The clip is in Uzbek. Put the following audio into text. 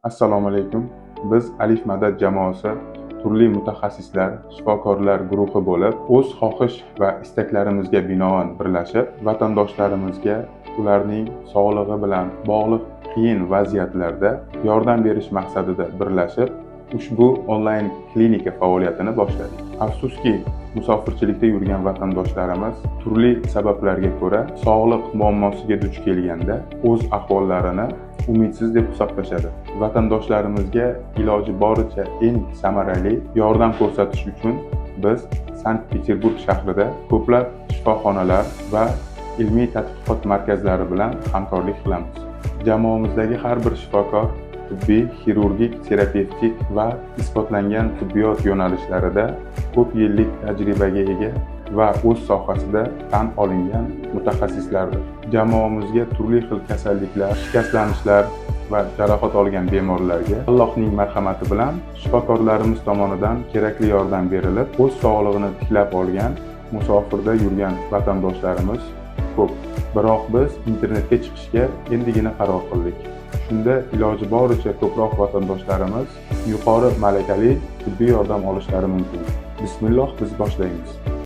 Assalomu alaykum. Biz Alif Madad jamoasi turli mutaxassislar, shifokorlar guruhi bo'lib, o'z xohish va istaklarimizga binoan birlashib, vatandoshlarimizga ularning sog'lig'i bilan bog'liq qiyin vaziyatlarda yordam berish maqsadida birlashib, ushbu onlayn klinika faoliyatini boshladik. Afsuski, musofirchilikda yurgan vatandoshlarimiz turli sabablarga ko'ra sog'liq muammosiga duch kelganda o'z ahvollarini umidsiz deb hisoblashadi. Vatandoshlarimizga iloji boricha eng samarali yordam ko'rsatish uchun biz Sankt-Peterburg shahrida ko'plab shifoxonalar va ilmiy tadqiqot markazlari bilan hamkorlik qilamiz. Jamoamizdagi har bir shifokor tibbiy, xirurgik, terapevtik va isbotlangan tibbiyot yo'nalishlarida ko'p yillik tajribaga ega va o'z sohasida tan olingan mutaxassislardir. Jamoamizga turli xil kasalliklar, shikastlanishlar va jarohat olgan bemorlarga Allohning marhamati bilan shifokorlarimiz tomonidan kerakli yordam berilib, o'z sog'lig'ini tiklab olgan musofirda yurgan vatandoshlarimiz ko'p. Biroq biz internetga chiqishga endigina qaror qildik. Shunda iloji boricha ko'proq vatandoshlarimiz yuqori malakali tibbiy yordam olishlari mumkin. Bismillah, biz boshlaymiz.